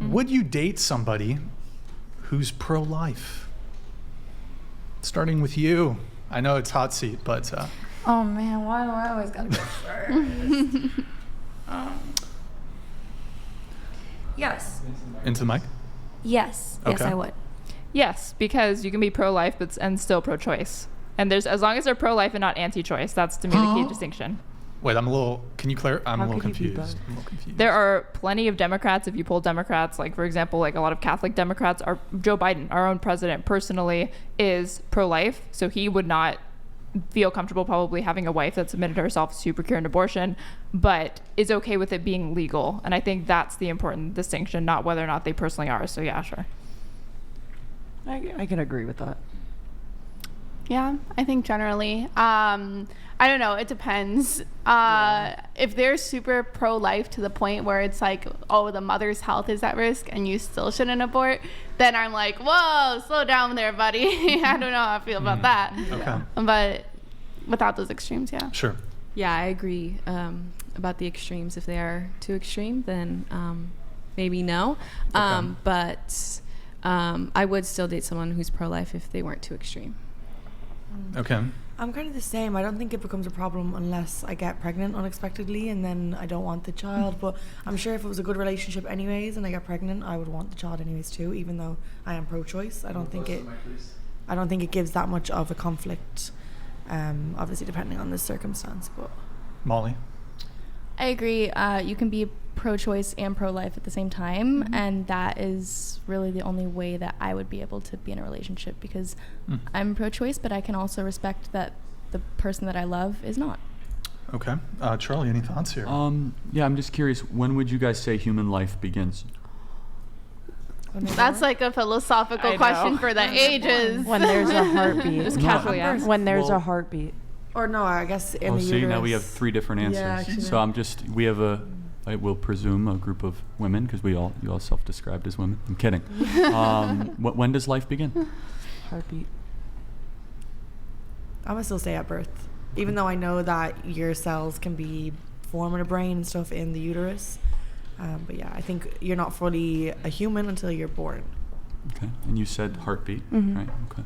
Would you date somebody who's pro-life? Starting with you. I know it's hot seat, but... oh, man, why do I always gotta go first? Yes. Into the mic? Yes. Okay. Yes, I would. Yes, because you can be pro-life and still pro-choice. And there's, as long as they're pro-life and not anti-choice, that's to me the key distinction. Wait, can you clarify? I'm a little confused. There are plenty of Democrats, if you poll Democrats, like for example, like a lot of Catholic Democrats, Joe Biden, our own president personally, is pro-life. So he would not feel comfortable probably having a wife that submitted herself to procure an abortion, but is okay with it being legal. And I think that's the important distinction, not whether or not they personally are. So yeah, sure. I can agree with that. Yeah, I think generally. I don't know. It depends. If they're super pro-life to the point where it's like, oh, the mother's health is at risk and you still shouldn't abort, then I'm like, whoa, slow down there, buddy. I don't know how I feel about that. Okay. But without those extremes, yeah. Sure. Yeah, I agree about the extremes. If they are too extreme, then maybe no. But I would still date someone who's pro-life if they weren't too extreme. Okay. I'm kind of the same. I don't think it becomes a problem unless I get pregnant unexpectedly and then I don't want the child. But I'm sure if it was a good relationship anyways and I get pregnant, I would want the child anyways too, even though I am pro-choice. I don't think it gives that much of a conflict, obviously depending on the circumstance. But Molly? I agree. You can be pro-choice and pro-life at the same time, and that is really the only way that I would be able to be in a relationship, because I'm pro-choice, but I can also respect that the person that I love is not. Okay. Charlie, any thoughts here? Yeah, I'm just curious, when would you guys say human life begins? That's like a philosophical question for the ages. When there's a heartbeat. Just casually asked. When there's a heartbeat. or no, I guess in the see, uterus. now we have 3 different answers. Yeah, actually, so we have I will presume a group of women, because you all self-described as women. I'm kidding. When does life begin? Heartbeat. I'm gonna still stay at birth, even though I know that your cells can be forming a brain and stuff in the uterus. But yeah, I think you're not fully a human until you're born. Okay, and you said heartbeat, right? Okay.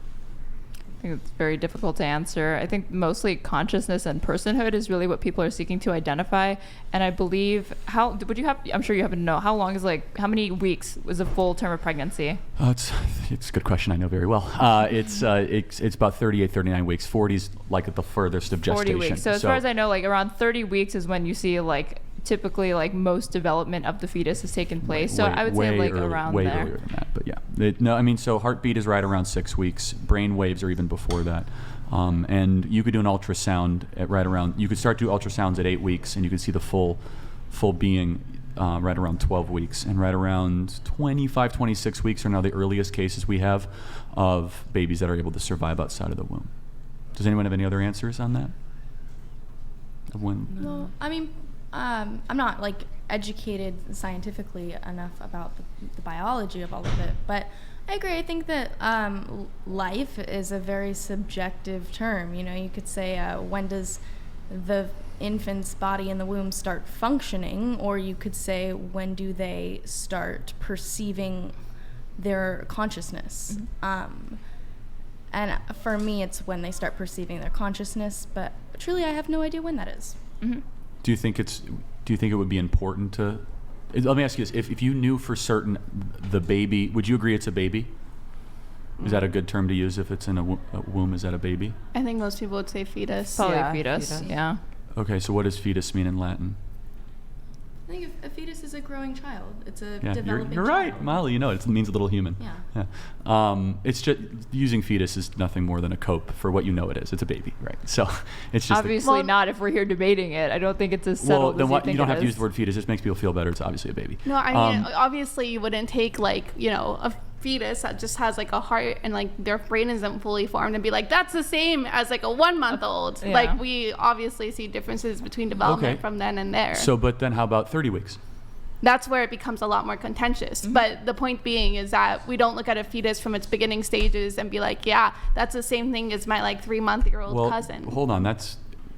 I think it's very difficult to answer. I think mostly consciousness and personhood is really what people are seeking to identify. And I believe, I'm sure you happen to know, how many weeks was a full term of pregnancy? It's a good question. I know very well. It's about 38, 39 weeks. 40 is like at the furthest of gestation. 40 weeks. So as far as I know, around 30 weweeks is when you see typically most development of the fetus has taken place. So I would say around way there. earlier than that, but yeah. So heartbeat is right around 6 weeks. Brain waves are even before that. And you could do an ultrasound you could start to do ultrasounds at 8 weeks, and you could see the full being right around 12 weeks. And right around 25, 26 weeks are now the earliest cases we have of babies that are able to survive outside of the womb. Does anyone have any other answers on that? Of when? Well, I mean, I'm not educated scientifically enough about the biology of all of it, but I agree. I think that life is a very subjective term. You could say when does the infant's body in the womb start functioning, or you could say when do they start perceiving their consciousness. And for me, it's when they start perceiving their consciousness, but truly I have no idea when that is. Do you think it would be important to? Let me ask you this: if you knew for certain the baby, would you agree it's a baby? Is that a good term to use if it's in a womb? Is that a baby? I think most people would say fetus. Probably fetus. Yeah. Okay, so what does fetus mean in Latin? I think a fetus is a growing child. It's a Yeah, developing you're right, child. Molly. It means a little human. Yeah. It's just using fetus is nothing more than a cope for what it is. It's a baby, right? So it's just obviously not if we're here debating it. I don't think it's as settled then as you don't have to use the word fetus. It just makes people feel better. It's obviously a baby. No, I mean, obviously you wouldn't take a fetus that just has a heart and their brain isn't fully formed and be that's the same as a 1-month-old. Yeah. We obviously see differences between development from then and there. So, but then how about 30 weeks? That's where it becomes a lot more contentious. But the point being is that we don't look at a fetus from its beginning stages and be yeah, that's the same thing as my 3-month-old cousin. Hold on,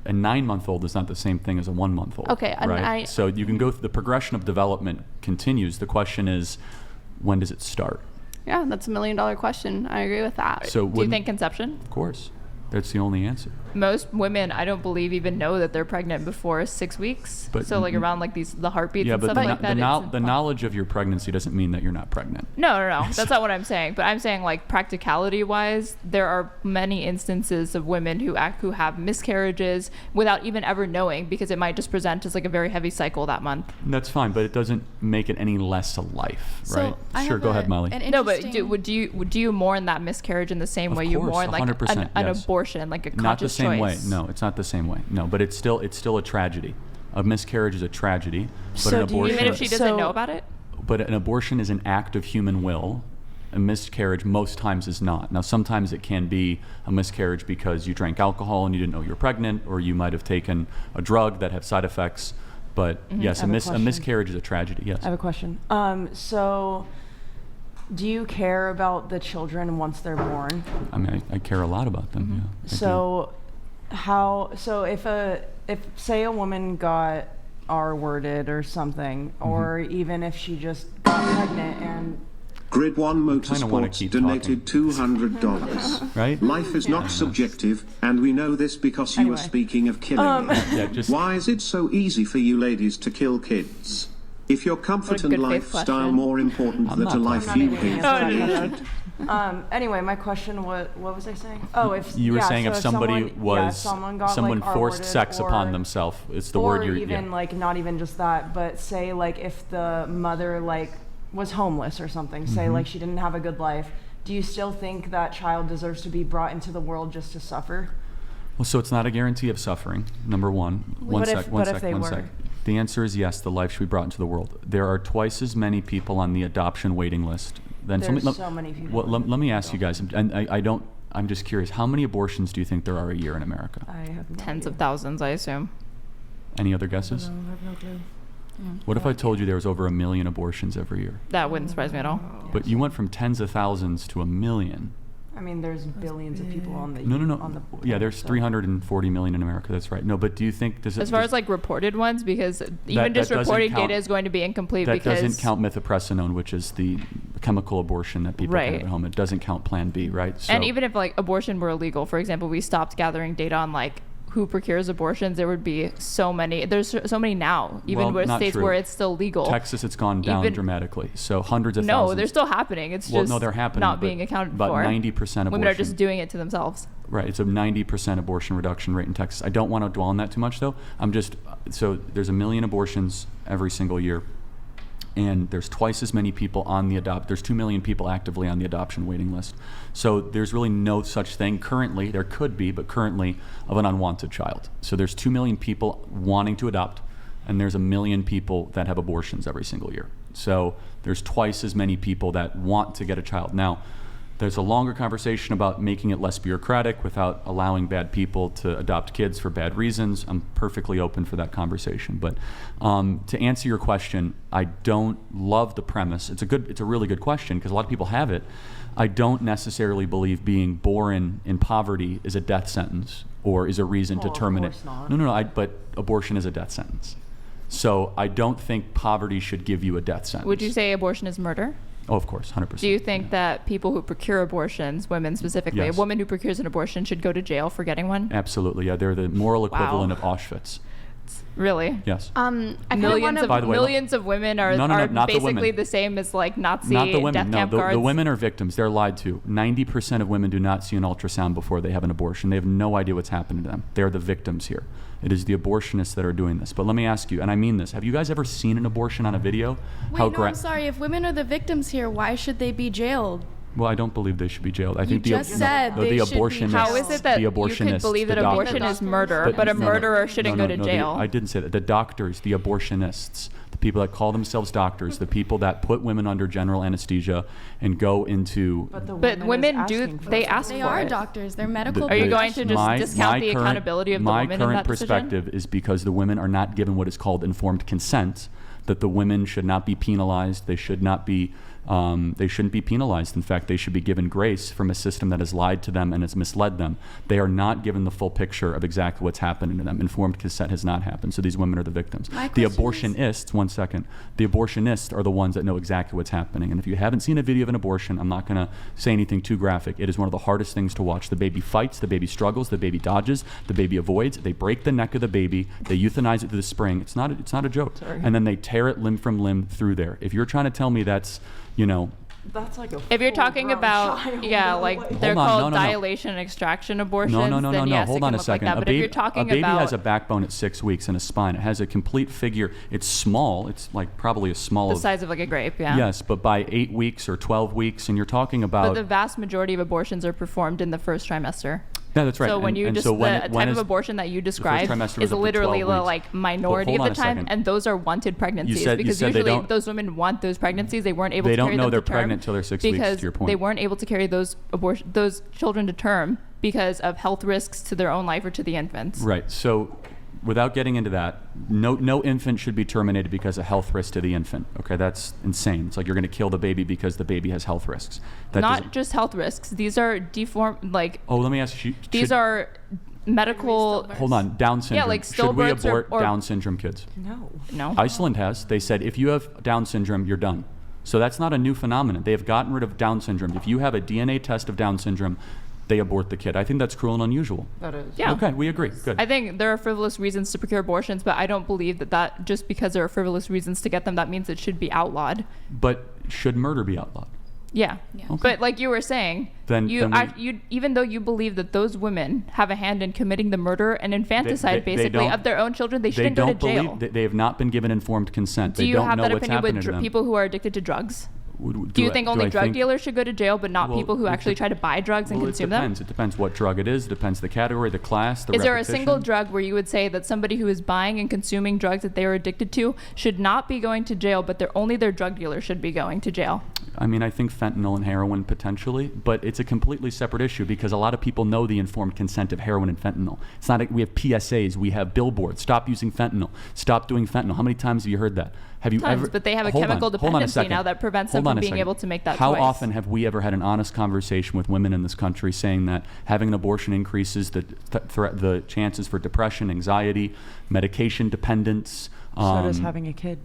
a 9-month-old is not the same thing as a 1-month-old. Okay, and right? So you can go through the progression of development continues. The question is, when does it start? Yeah, that's $1 million question. I agree with that. So Do you think conception? Of course. That's the only answer. Most women, I don't believe, even know that they're pregnant before 6 weeks. But so like around like the heartbeats Yeah, and but stuff like that. the knowledge of your pregnancy doesn't mean that you're not pregnant. No. That's not what I'm saying. But I'm saying like practicality wise, there are many instances of women who have miscarriages without even ever knowing, because it might just present as like a very heavy cycle that month. That's fine, but it doesn't make it any less a life, So right? I Sure, have go ahead, Molly. an No, but interesting- do you mourn that miscarriage in the same Of way you course, mourn like 100%, an yes. abortion, like a Not the conscious same way. choice? No, it's not the same way. No, but it's still a tragedy. A miscarriage is a tragedy, but So an do you- abortion. Even if she doesn't know about it? But an abortion is an act of human will. A miscarriage most times is not. Now, sometimes it can be a miscarriage because you drank alcohol and you didn't know you were pregnant, or you might have taken a drug that have side effects. But yes, I have a a question. miscarriage is a tragedy. Yes. I have a question. So, do you care about the children once they're born? I mean, I care a lot about them. Yeah. I do. So, if say a woman got R-worded or something, or even if she just got pregnant and Grid 1 kinda wanna Motorsports keep donated $200. Right? Life is not subjective, and we know this because you Anyway. are speaking of killing. Yeah, just Why is it so easy for you ladies to kill kids? If your comfort What a and good faith lifestyle question. more important I'm than not a life talking you about it. created. anyway, my question was, what was I saying? Oh, if you were saying so if somebody someone, someone got, forced like, sex R-worded, upon or- themselves, it's the or word you're. even Yeah. like not even just that, but say like if the mother like was homeless or something, say Mm-hmm. like she didn't have a good life, do you still think that child deserves to be brought into the world just to suffer? Well, so it's not a guarantee of suffering. Number one. One But if- sec. One but if sec. they One were? sec. The answer is yes. The life should be brought into the world. There are twice as many people on the adoption waiting list than There's so many people Well, on let me the ask you guys, and I don't. I'm just curious. How many abortions do you think there are a year in America? I have no Tens idea. of thousands, I assume. Any other guesses? I have no clue. What if I told you there was over 1 million abortions every year? That wouldn't surprise me at all. But you went from tens of thousands to 1 million. I mean, there's billions of people on the No. on the Yeah, there's so- 340 million in America. That's right. No, but do you think does it? As far does- as like reported ones, because even just that doesn't reported count- data is going to be incomplete that because doesn't count mifepristone, which is the chemical abortion that people can Right. have at home. It doesn't count Plan B, right? So, and even if like abortion were illegal, for example, we stopped gathering data on like who procures abortions, there would be so many. There's so many now, even Well, with not states true. where it's still legal. Texas, it's gone down Even- dramatically. So hundreds of No, thousands. they're still happening. It's Well, just no, they're happening, not but being accounted about for. 90% abortion. Women are just doing it to themselves. Right, it's a 90% abortion reduction rate in Texas. I don't want to dwell on that too much, though. So there's 1 million abortions every single year, and there's twice as many people on the there's 2 million people actively on the adoption waiting list. So there's really no such thing currently, there could be, but currently, of an unwanted child. So there's 2 million people wanting to adopt, and there's 1 million people that have abortions every single year. So there's twice as many people that want to get a child. Now, there's a longer conversation about making it less bureaucratic without allowing bad people to adopt kids for bad reasons. I'm perfectly open for that conversation. But to answer your question, I don't love the premise. It's a really good question because a lot of people have it. I don't necessarily believe being born in poverty is a death sentence or is a reason Well, to of terminate. course not. No. But abortion is a death sentence. So I don't think poverty should give you a death sentence. Would you say abortion is murder? Oh, of course, 100%. Do you think that people who procure abortions, women specifically, Yes. a woman who procures an abortion should go to jail for getting one? Absolutely, yeah. They're the moral equivalent Wow. of Auschwitz. Really? Yes. I kind of Millions want of By the way, millions of women are, No, are not the women. basically the same as like Nazi Not the women. death No, camp the guards. women are victims. They're lied to. 90% of women do not see an ultrasound before they have an abortion. They have no idea what's happening to them. They're the victims here. It is the abortionists that are doing this. But let me ask you, and I mean this, have you guys ever seen an abortion on a video? Wait, no, I'm sorry. If women are the victims here, why should they be jailed? Well, I don't believe they should be jailed. I You think just said the they should be abortionists. jailed. How is it that the you abortionists, could believe the that abortion doctors- is murder, but a no, murderer shouldn't go to jail? I didn't say that. The doctors, the abortionists, the people that call themselves doctors, the people that put women under general anesthesia and go into. But the But women is do, asking for they it. ask They for are it. doctors. They're medical Are you the- going to just professionals. discount the accountability of the my woman in current that decision? perspective is because the women are not given what is called informed consent that the women should not be penalized. They shouldn't be penalized. In fact, they should be given grace from a system that has lied to them and has misled them. They are not given the full picture of exactly what's happening to them. Informed consent has not happened. So these women are the victims. The abortionists, one second, the abortionists are the ones that know exactly what's happening. And if you haven't seen a video of an abortion, I'm not going to say anything too graphic. It is one of the hardest things to watch. The baby fights, the baby struggles, the baby dodges, the baby avoids. They break the neck of the baby. They euthanize it to the spring. It's not a joke. Sorry. And then they tear it limb from limb through there. If you're trying to tell me that's, That's like a If you're talking full-grown about, child. yeah, like they're Hold on, called no, no, no. dilation and extraction abortions, No. then yes, Hold it on can a look second. like that. But if you're talking a baby about has a backbone at 6 weeks and a spine. It has a complete figure. It's small. It's like probably as small the as size of like a grape, yeah. Yes, but by 8 weeks or 12 weeks, and you're talking about. But the vast majority of abortions are performed in the first trimester. Yeah, that's right. So when And the so when type of is- abortion that you described trimester is is up to literally 12 the weeks. like minority Hold of on the a time, second. and those are wanted pregnancies said because they usually don't- those women want those pregnancies. They weren't able They to don't carry know them they're to term pregnant till they're 6 weeks, because to your point. they weren't able to carry those children to term because of health risks to their own life or to the infants. Right. So, without getting into that, no infant should be terminated because of health risk to the infant. Okay, that's insane. It's like you're going to kill the baby because the baby has health risks. That Not doesn't- just health risks. These are Oh, let me ask you. these are medical. Hold on, Down syndrome. like Should we stillbirths abort or Down syndrome kids? No. Iceland has. They said if you have Down syndrome, you're done. So that's not a new phenomenon. They have gotten rid of Down syndrome. If you have a DNA test of Down syndrome, they abort the kid. I think that's cruel and unusual. That is. Yeah. Okay, we agree. Good. I think there are frivolous reasons to procure abortions, but I don't believe that just because there are frivolous reasons to get them, that means it should be outlawed. But should murder be outlawed? Yeah. Okay. But like you were saying, Then you even though you believe that those women have a hand in committing the murder and infanticide they basically don't- of their own children, they They shouldn't go to don't jail. believe they have not been given informed consent. Do They you don't have know that what's opinion happening with to them. people who are addicted to drugs? Would- Do you think only I drug think- dealers should go to jail, but not Well, people who it actually de- try to buy drugs and Well, consume it depends. them? It depends what drug it is. It depends the category, the class, the Is there a repetition. single drug where you would say that somebody who is buying and consuming drugs that they are addicted to should not be going to jail, but only their drug dealer should be going to jail? I mean, I think fentanyl and heroin potentially, but it's a completely separate issue because a lot of people know the informed consent of heroin and fentanyl. It's not. We have PSAs, we have billboards. Stop using fentanyl. Stop doing fentanyl. How many times have you heard that? Have you Tons, ever? but they have a Hold on, chemical hold on a dependency second. now that prevents them Hold on from a being second. able to make that How choice. often have we ever had an honest conversation with women in this country saying that having an abortion increases the chances for depression, anxiety, medication dependence? So does having a kid.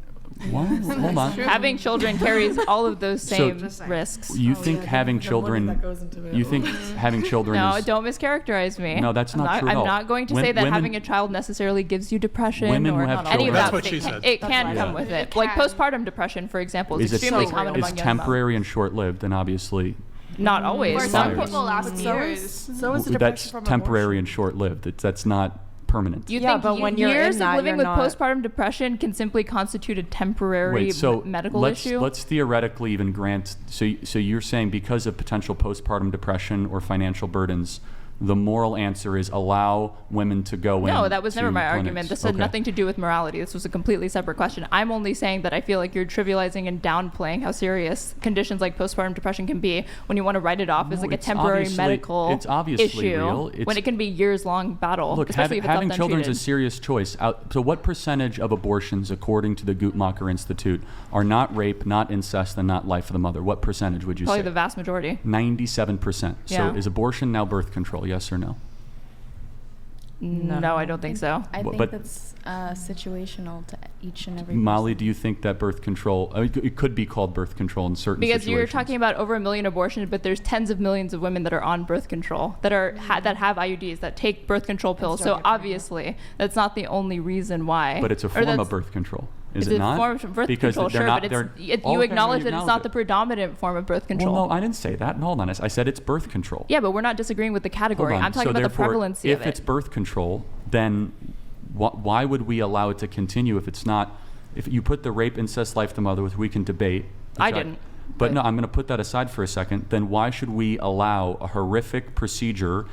What? Hold on. Having children carries all of those So- same risks. You think having children? that goes into it. You think having children No, is? don't mischaracterize me. No, that's not true at I'm all. not going to Wom- say that women- having a child necessarily gives you depression Women who or have any children- of That's that. what but she it can, said. it can Yeah. come with it. It Like can. postpartum depression, for example, is Is it extremely so- common It's among young women. temporary and short-lived, and obviously Not always. For Some some Virus. people last So years. so is the depression that's from temporary abortion. and short-lived. That's not permanent. You Yeah, think but when you're years in that, of living you're with not- postpartum depression can simply constitute a temporary Wait, so medical let's issue? let's theoretically even grant. So you're saying because of potential postpartum depression or financial burdens, the moral answer is allow women to go in. No, that was never to my clinics. argument. This had Okay. nothing to do with morality. This was a completely separate question. I'm only saying that I feel like you're trivializing and downplaying how serious conditions like postpartum depression can be when you want to write it off as No, like a it's temporary obviously- medical it's obviously issue real. when It's- it can be years-long battle, Look, especially if it's having left children is a untreated. serious choice. So what percentage of abortions, according to the Guttmacher Institute, are not rape, not incest, and not life of the mother? What percentage would you Probably say? the vast majority. 97%. Yeah. So is abortion now birth control, yes or no? No, I don't think so. I think But- that's situational to each and every Molly, person. do you think that birth control, it could be called birth control in certain Because situations? you're talking about over 1 million abortions, but there's tens of millions of women that are on birth control, that are that have IUDs, that take birth control pills. So obviously, that's not the only reason why. But it's a Or form that's- of birth control. Is It's it a not? form of birth Because control, they're sure, not, but they're- you acknowledge that it's not the predominant form of birth control. Well, no, I didn't say that. Hold on. I said it's birth control. Yeah, but we're not disagreeing with the Hold category. on. I'm talking So about the therefore, prevalency if of it. it's birth control, then why would we allow it to continue if it's not? If you put the rape, incest, life of the mother, which we can debate. I which didn't. But no, I'm going to put that aside for a second. Then why should we allow a horrific procedure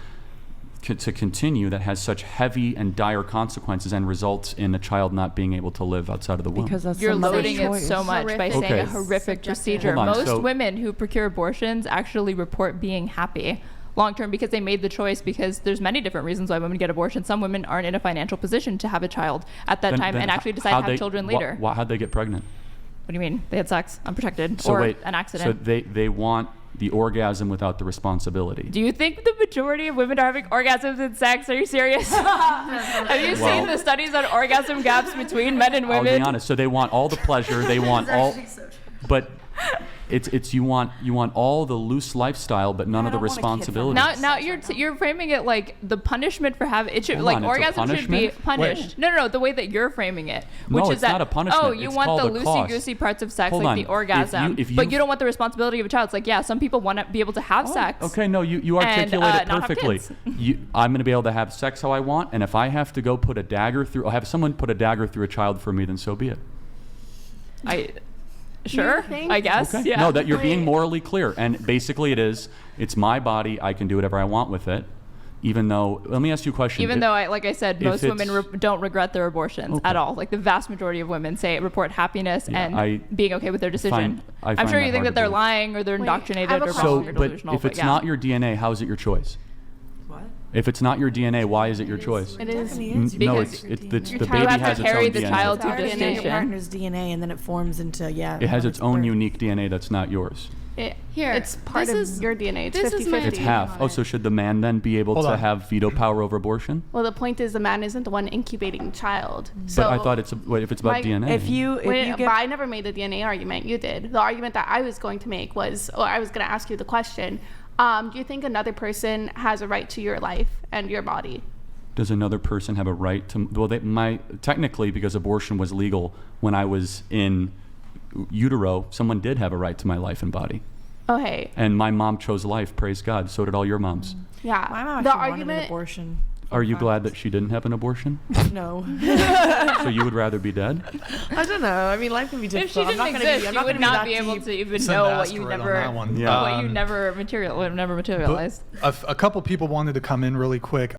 to continue that has such heavy and dire consequences and results in a child not being able to live outside of the womb? Because that's You're somebody's loading it choice. so much by Horrific. saying a Okay. horrific Subjective. procedure. Hold on, Most so- women who procure abortions actually report being happy. long term because they made the choice, because there's many different reasons why women get abortion. Some women aren't in a financial position to have a child at that time and actually decide to have children later. How'd they get pregnant? What do you mean? They had sex unprotected So or wait, an accident. So they want the orgasm without the responsibility. Do you think the majority of women are having orgasms in sex? Are you serious? Have you seen the studies on orgasm gaps between men and women? I'll be honest. So they want all the pleasure. They want all, but it's you want all the loose lifestyle, but none of the responsibility. Now you're framing it like the punishment for having it should Hold like on, it's a orgasm should be punishment? punished. No, the way that you're framing it, which No, is it's that not a punishment. oh, you It's want the called a cost. loosey-goosey parts of sex, Hold like on. the orgasm, If but you don't want the responsibility of a child. It's like, yeah, some people want to be able to have sex. Okay, no, you and, articulate it not have perfectly. kids. I'm going to be able to have sex how I want, and if I have to go put a dagger through, or have someone put a dagger through a child for me, then so be it. Sure, think? I guess. Okay. Yeah. No, that you're being morally clear, and basically it's my body. I can do whatever I want with it, even though. Let me ask you a question. Even though, like I said, if most women it's- don't regret their abortions Okay. at all. Like the vast majority of women report happiness Yeah, and being okay with their decision. I I'm find sure that you think hard that to they're believe. lying or they're Wait, I have indoctrinated a or question. wrong So, or but delusional. if it's yeah. not your DNA, how is it your choice? What? If it's not your DNA, why is it your choice? It is. No, Because it's Your the child baby has to has its carry own the DNA. child It's to already in your gestation. partner's DNA, and then it forms into It has its own unique DNA that's not yours. Here, It's part this of is- your DNA. It's this is 50-50. my It's take half. on Oh, it. so should the man then be able Hold to on. have veto power over abortion? Well, the point is the man isn't the one incubating the child. So But I thought if it's about Like, DNA. If you but get I never made the DNA argument. You did. The argument that I was going to make was, or I was going to ask you the question: do you think another person has a right to your life and your body? Does another person have a right to? Well, technically, because abortion was legal when I was in utero, someone did have a right to my life and body. Okay. And my mom chose life. Praise God. So did all your moms. Yeah. my mom the actually wanted an argument. abortion. Are you glad that she didn't have an abortion? No. So you would rather be dead? I don't know. I mean, life can be If she difficult. didn't exist, you would not be able to even Send know an what you asteroid on never, that one. Yeah. what you never materialized. But a couple people wanted to come in really quick.